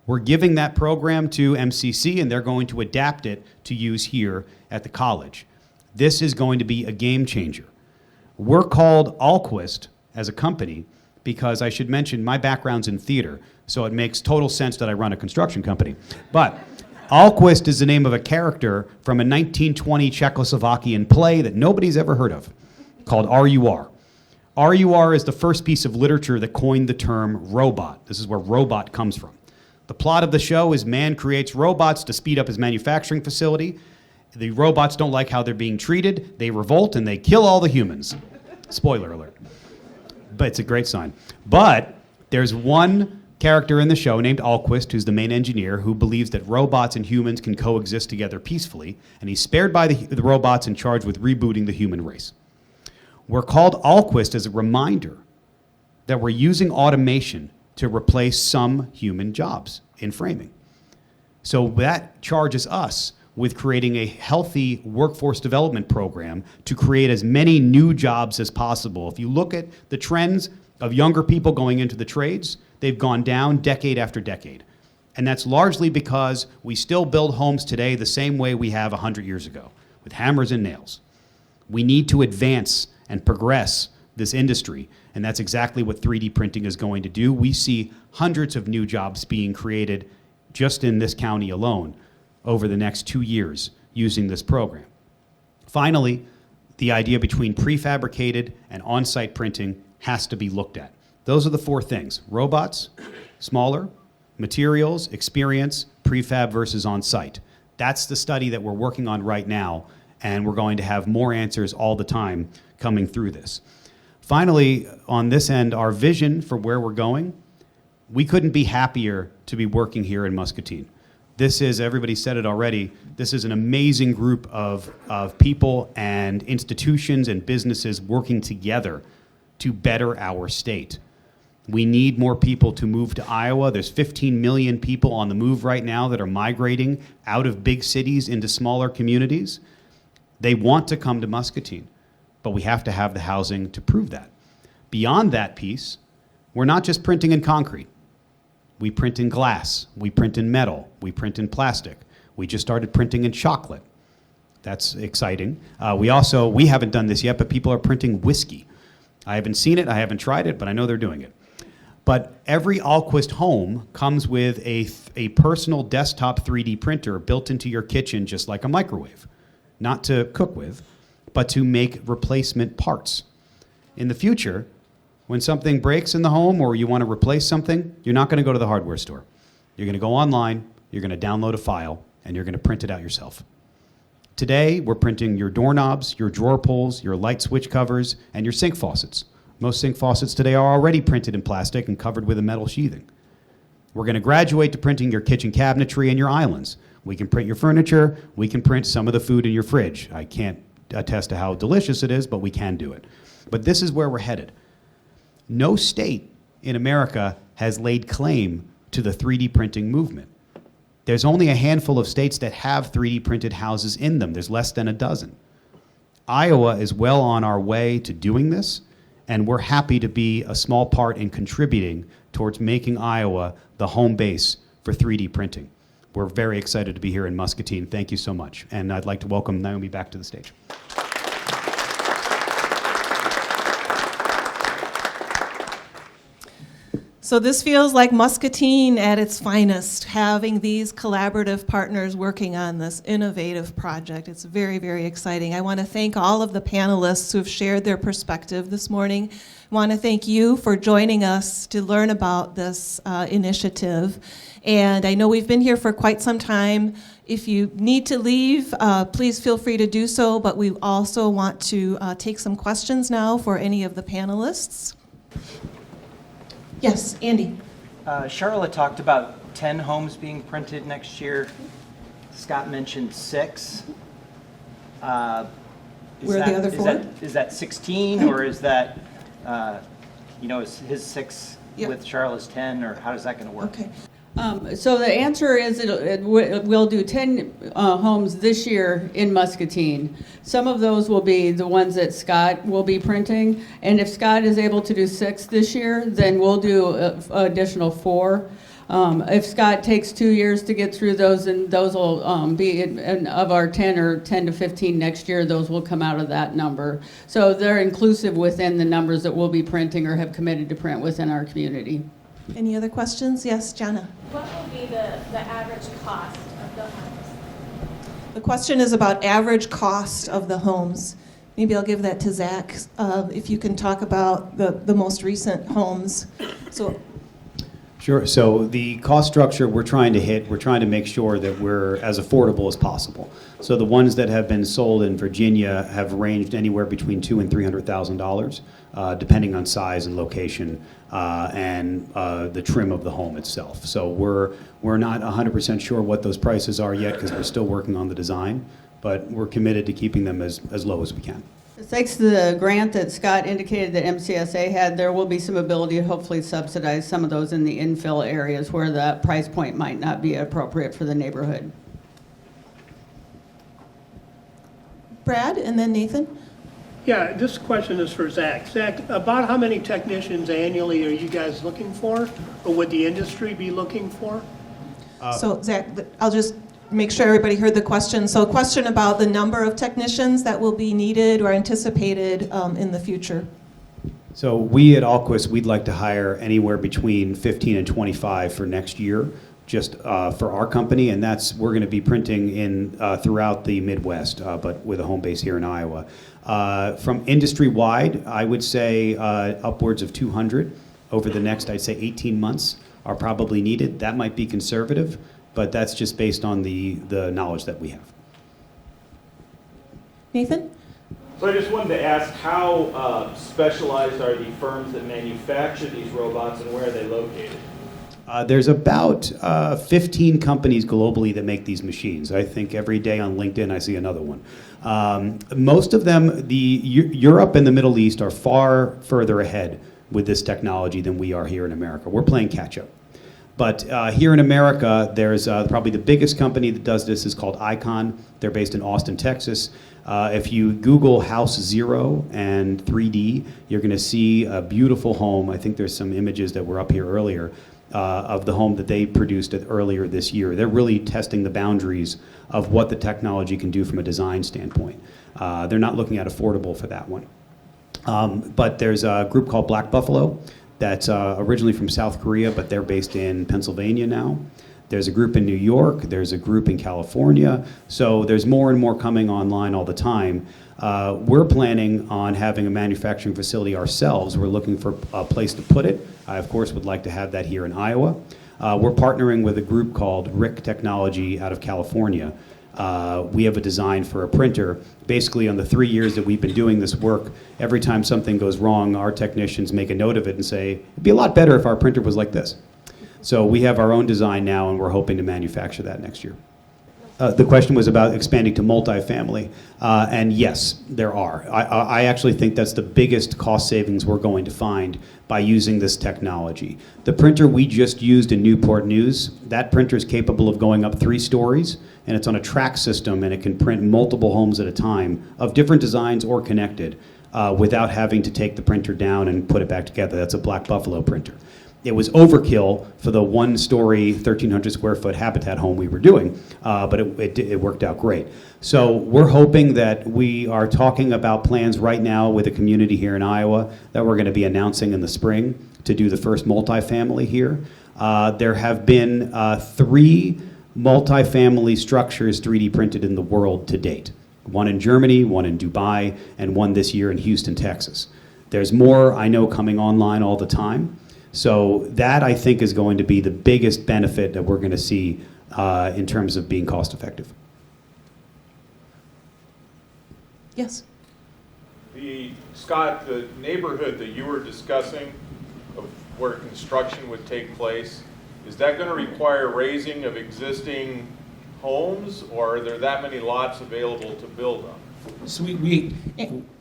Speaker 11: We're giving that program to MCC, and they're going to adapt it to use here at the college. This is going to be a game changer. We're called Alquist as a company because I should mention my background's in theater, so it makes total sense that I run a construction company. But Alquist is the name of a character from a 1920 Czechoslovakian play that nobody's ever heard of, called RUR. RUR is the first piece of literature that coined the term robot. This is where robot comes from. The plot of the show is man creates robots to speed up his manufacturing facility. The robots don't like how they're being treated. They revolt and they kill all the humans. Spoiler alert. But it's a great sign. But there's one character in the show named Alquist, who's the main engineer, who believes that robots and humans can coexist together peacefully, and he's spared by the robots and charged with rebooting the human race. We're called Alquist as a reminder that we're using automation to replace some human jobs in framing. So that charges us with creating a healthy workforce development program to create as many new jobs as possible. If you look at the trends of younger people going into the trades, they've gone down decade after decade. And that's largely because we still build homes today the same way we have 100 years ago, with hammers and nails. We need to advance and progress this industry, and that's exactly what 3D printing is going to do. We see hundreds of new jobs being created just in this county alone over the next 2 years using this program. Finally, the idea between prefabricated and on-site printing has to be looked at. Those are the 4 things: robots, smaller, materials, experience, prefab versus on-site. That's the study that we're working on right now, and we're going to have more answers all the time coming through this. Finally, on this end, our vision for where we're going, we couldn't be happier to be working here in Muscatine. This is, everybody said it already, this is an amazing group of people and institutions and businesses working together to better our state. We need more people to move to Iowa. There's 15 million people on the move right now that are migrating out of big cities into smaller communities. They want to come to Muscatine, but we have to have the housing to prove that. Beyond that piece, we're not just printing in concrete. We print in glass, we print in metal, we print in plastic. We just started printing in chocolate. That's exciting. We haven't done this yet, but people are printing whiskey. I haven't seen it, I haven't tried it, but I know they're doing it. But every Alquist home comes with a personal desktop 3D printer built into your kitchen, just like a microwave. Not to cook with, but to make replacement parts. In the future, when something breaks in the home or you want to replace something, you're not going to go to the hardware store. You're going to go online, you're going to download a file, and you're going to print it out yourself. Today, we're printing your doorknobs, your drawer pulls, your light switch covers, and your sink faucets. Most sink faucets today are already printed in plastic and covered with a metal sheathing. We're going to graduate to printing your kitchen cabinetry and your islands. We can print your furniture, we can print some of the food in your fridge. I can't attest to how delicious it is, but we can do it. But this is where we're headed. No state in America has laid claim to the 3D printing movement. There's only a handful of states that have 3D printed houses in them. There's less than a dozen. Iowa is well on our way to doing this, and we're happy to be a small part in contributing towards making Iowa the home base for 3D printing. We're very excited to be here in Muscatine. Thank you so much. And I'd like to welcome Naomi back to the stage.
Speaker 1: So this feels like Muscatine at its finest, having these collaborative partners working on this innovative project. It's very, very exciting. I want to thank all of the panelists who have shared their perspective this morning. I want to thank you for joining us to learn about this initiative. And I know we've been here for quite some time. If you need to leave, please feel free to do so, but we also want to take some questions now for any of the panelists. Yes, Andy.
Speaker 12: Charlotte talked about 10 homes being printed next year. Scott mentioned 6.
Speaker 1: Where are the other 4?
Speaker 12: Is that 16, or is that, is his 6
Speaker 1: Yeah.
Speaker 12: with Charlotte's 10, or how is that going to work?
Speaker 1: Okay.
Speaker 6: So the answer is we'll do 10 homes this year in Muscatine. Some of those will be the ones that Scott will be printing. And if Scott is able to do 6 this year, then we'll do additional 4. If Scott takes 2 years to get through those, then those will be, of our 10 or 10 to 15 next year, those will come out of that number. So they're inclusive within the numbers that we'll be printing or have committed to print within our community.
Speaker 1: Any other questions? Yes, Jana.
Speaker 13: What will be the average cost of the homes?
Speaker 1: The question is about average cost of the homes. Maybe I'll give that to Zach, if you can talk about the most recent homes. So,
Speaker 11: Sure. So the cost structure we're trying to make sure that we're as affordable as possible. So the ones that have been sold in Virginia have ranged anywhere between $200,000 and $300,000, depending on size and location and the trim of the home itself. So we're not 100% sure what those prices are yet because we're still working on the design, but we're committed to keeping them as low as we can.
Speaker 6: Thanks to the grant that Scott indicated that MCSA had, there will be some ability to hopefully subsidize some of those in the infill areas where the price point might not be appropriate for the neighborhood.
Speaker 1: Brad, and then Nathan.
Speaker 14: Yeah, this question is for Zach. Zach, about how many technicians annually are you guys looking for, or would the industry be looking for?
Speaker 1: So Zach, I'll just make sure everybody heard the question. So a question about the number of technicians that will be needed or anticipated in the future.
Speaker 11: So we at Alquist, we'd like to hire anywhere between 15 and 25 for next year. just for our company, and we're going to be printing in throughout the Midwest, but with a home base here in Iowa. From industry-wide, I would say upwards of 200 over the next, I'd say 18 months are probably needed. That might be conservative, but that's just based on the knowledge that we have.
Speaker 1: Nathan?
Speaker 15: So I just wanted to ask, how specialized are the firms that manufacture these robots, and where are they located?
Speaker 11: There's about 15 companies globally that make these machines. I think every day on LinkedIn I see another one. Most of them, Europe and the Middle East, are far further ahead with this technology than we are here in America. We're playing catch up. But here in America, there's probably the biggest company that does this is called Icon. They're based in Austin, Texas. If you Google House Zero and 3D, you're going to see a beautiful home. I think there's some images that were up here earlier of the home that they produced earlier this year. They're really testing the boundaries of what the technology can do from a design standpoint. They're not looking at affordable for that one. But there's a group called Black Buffalo that's originally from South Korea, but they're based in Pennsylvania now. There's a group in New York. There's a group in California. So there's more and more coming online all the time. We're planning on having a manufacturing facility ourselves. We're looking for a place to put it. I, of course, would like to have that here in Iowa. We're partnering with a group called RIC Technology out of California. We have a design for a printer. Basically, on the 3 years that we've been doing this work, every time something goes wrong, our technicians make a note of it and say, it'd be a lot better if our printer was like this. So we have our own design now, and we're hoping to manufacture that next year. The question was about expanding to multifamily, and yes, there are. I actually think that's the biggest cost savings we're going to find by using this technology. The printer we just used in Newport News, that printer is capable of going up 3 stories, and it's on a track system, and it can print multiple homes at a time of different designs or connected without having to take the printer down and put it back together. That's a Black Buffalo printer. It was overkill for the 1-story, 1,300 square foot Habitat home we were doing, but it worked out great. So we're hoping that we are talking about plans right now with a community here in Iowa that we're going to be announcing in the spring to do the first multifamily here. There have been 3 multifamily structures 3D printed in the world to date. One in Germany, one in Dubai, and one this year in Houston, Texas. There's more, I know, coming online all the time. So that, I think, is going to be the biggest benefit that we're going to see in terms of being cost effective.
Speaker 1: Yes.
Speaker 16: Scott, the neighborhood that you were discussing of where construction would take place, is that going to require raising of existing homes, or are there that many lots available to build on?
Speaker 9: So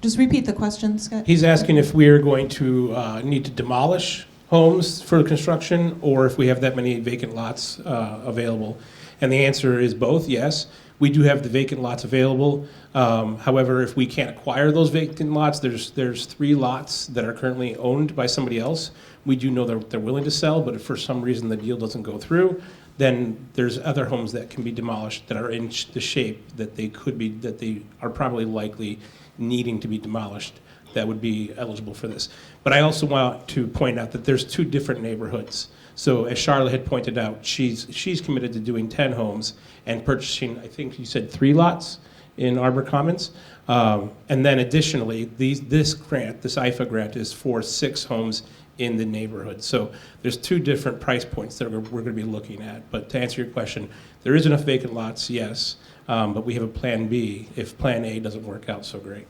Speaker 1: Just repeat the question, Scott.
Speaker 9: he's asking if we're going to need to demolish homes for construction, or if we have that many vacant lots available. And the answer is both, yes. We do have the vacant lots available. However, if we can't acquire those vacant lots, there's 3 lots that are currently owned by somebody else. We do know they're willing to sell, but if for some reason the deal doesn't go through, then there's other homes that can be demolished that are in the shape that they are probably likely needing to be demolished that would be eligible for this. But I also want to point out that there's 2 different neighborhoods. So as Charlotte had pointed out, she's committed to doing 10 homes and purchasing, I think you said 3 lots in Arbor Commons. And then additionally, this IFA grant is for 6 homes in the neighborhood. So there's 2 different price points that we're going to be looking at. But to answer your question, there is enough vacant lots, yes, but we have a plan B if plan A doesn't work out so great.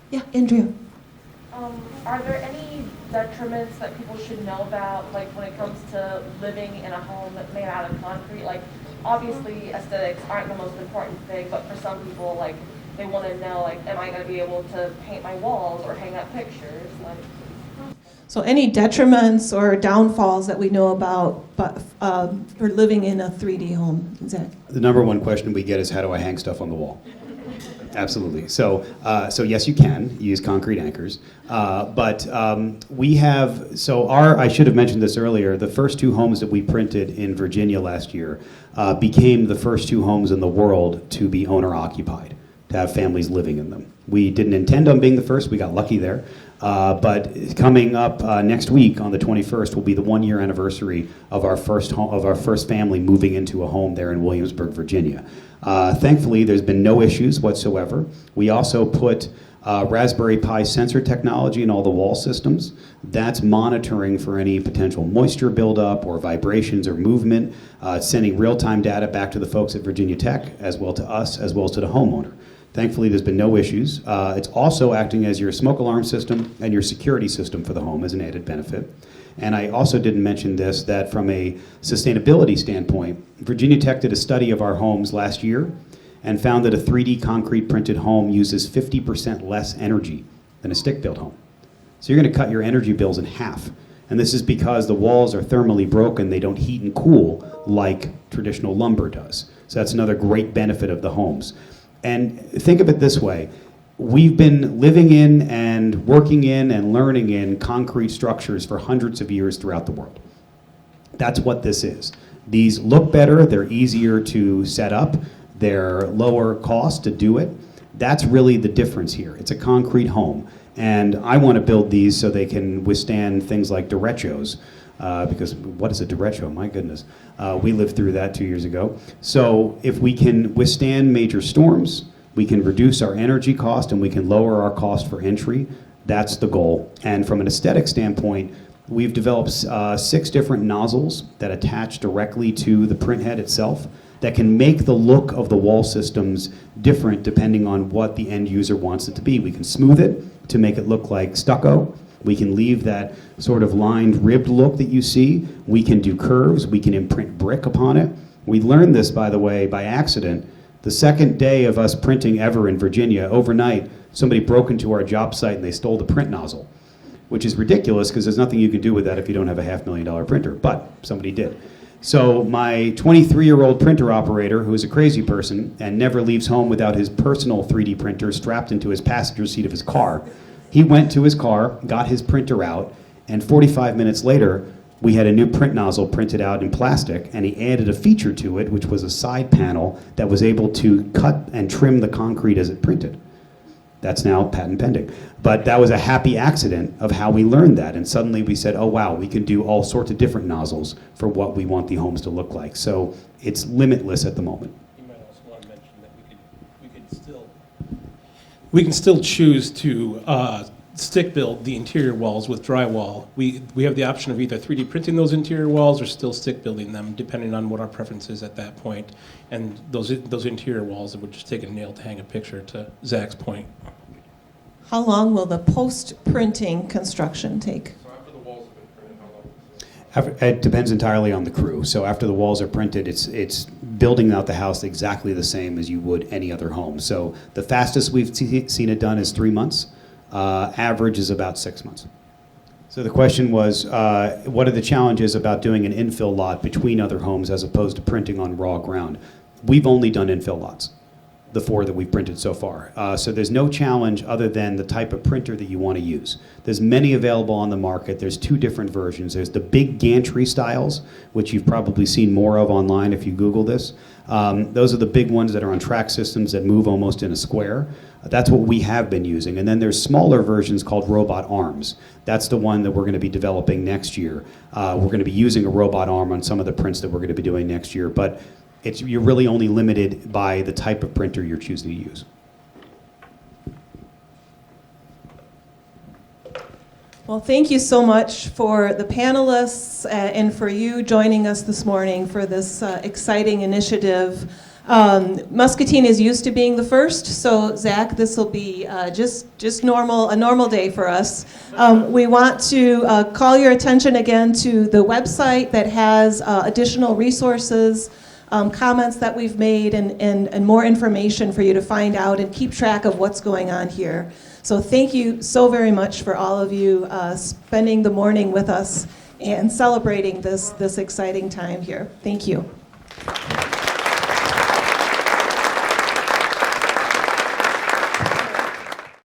Speaker 1: Yeah, Andrea.
Speaker 13: Are there any detriments that people should know about, like when it comes to living in a home that's made out of concrete? Like, obviously aesthetics aren't the most important thing, but for some people, like, they want to know, like, am I going to be able to paint my walls or hang up pictures? Like,
Speaker 1: So any detriments or downfalls that we know about for living in a 3D home, Zach?
Speaker 11: The number one question we get is, how do I hang stuff on the wall? Absolutely. So yes, you can use concrete anchors, but we have. So I should have mentioned this earlier. The first 2 homes that we printed in Virginia last year became the first 2 homes in the world to be owner occupied, to have families living in them. We didn't intend on being the first. We got lucky there,
Speaker 17: But coming up next week on the 21st will be the 1-year anniversary of our first family moving into a home there in Williamsburg, Virginia. Thankfully, there's been no issues whatsoever. We also put Raspberry Pi sensor technology in all the wall systems. That's monitoring for any potential moisture buildup or vibrations or movement, sending real-time data back to the folks at Virginia Tech, as well to us, as well as to the homeowner. Thankfully, there's been no issues. It's also acting as your smoke alarm system and your security system for the home as an added benefit. And I also didn't mention this, that from a sustainability standpoint, Virginia Tech did a study of our homes last year and found that a 3D concrete printed home uses 50% less energy than a stick-built home. So you're going to cut your energy bills in half. And this is because the walls are thermally broken. They don't heat and cool like traditional lumber does. So that's another great benefit of the homes. And think of it this way. We've been living in and working in and learning in concrete structures for hundreds of years throughout the world. That's what this is. These look better. They're easier to set up. They're lower cost to do it. That's really the difference here. It's a concrete home. And I want to build these so they can withstand things like derechos. Because what is a derecho? My goodness. We lived through that 2 years ago. So if we can withstand major storms, we can reduce our energy cost and we can lower our cost for entry. That's the goal. And from an aesthetic standpoint, we've developed 6 different nozzles that attach directly to the printhead itself that can make the look of the wall systems different depending on what the end user wants it to be. We can smooth it to make it look like stucco. We can leave that sort of lined, ribbed look that you see. We can do curves. We can imprint brick upon it. We learned this, by the way, by accident. The second day of us printing ever in Virginia, overnight, somebody broke into our job site and they stole the print nozzle, which is ridiculous because there's nothing you can do with that if you don't have a $500,000 printer, but somebody did. So my 23-year-old printer operator, who is a crazy person and never leaves home without his personal 3D printer strapped into his passenger seat of his car, he went to his car, got his printer out, and 45 minutes later, we had a new print nozzle printed out in plastic, and he added a feature to it, which was a side panel that was able to cut and trim the concrete as it printed. That's now patent pending. But that was a happy accident of how we learned that. And suddenly we said, oh, wow, we can do all sorts of different nozzles for what we want the homes to look like. So it's limitless at the moment.
Speaker 9: You might also want to mention that we can still choose to stick build the interior walls with drywall. We have the option of either 3D printing those interior walls or still stick building them, depending on what our preference is at that point. And those interior walls, it would just take a nail to hang a picture, to Zach's point.
Speaker 1: How long will the post-printing construction take?
Speaker 17: It depends entirely on the crew. So after the walls are printed, it's building out the house exactly the same as you would any other home. So the fastest we've seen it done is 3 months. Average is about 6 months. So the question was, what are the challenges about doing an infill lot between other homes as opposed to printing on raw ground? We've only done infill lots, the 4 that we've printed so far. So there's no challenge other than the type of printer that you want to use. There's many available on the market. There's 2 different versions. There's the big gantry styles, which you've probably seen more of online if you Google this. Those are the big ones that are on track systems that move almost in a square. That's what we have been using. And then there's smaller versions called robot arms. That's the one that we're going to be developing next year. We're going to be using a robot arm on some of the prints that we're going to be doing next year. But you're really only limited by the type of printer you're choosing to use.
Speaker 1: Well, thank you so much for the panelists and for you joining us this morning for this exciting initiative. Muscatine is used to being the first, so Zach, this will be just a normal day for us. We want to call your attention again to the website that has additional resources, comments that we've made, and more information for you to find out and keep track of what's going on here. So thank you so very much for all of you spending the morning with us and celebrating this exciting time here. Thank you.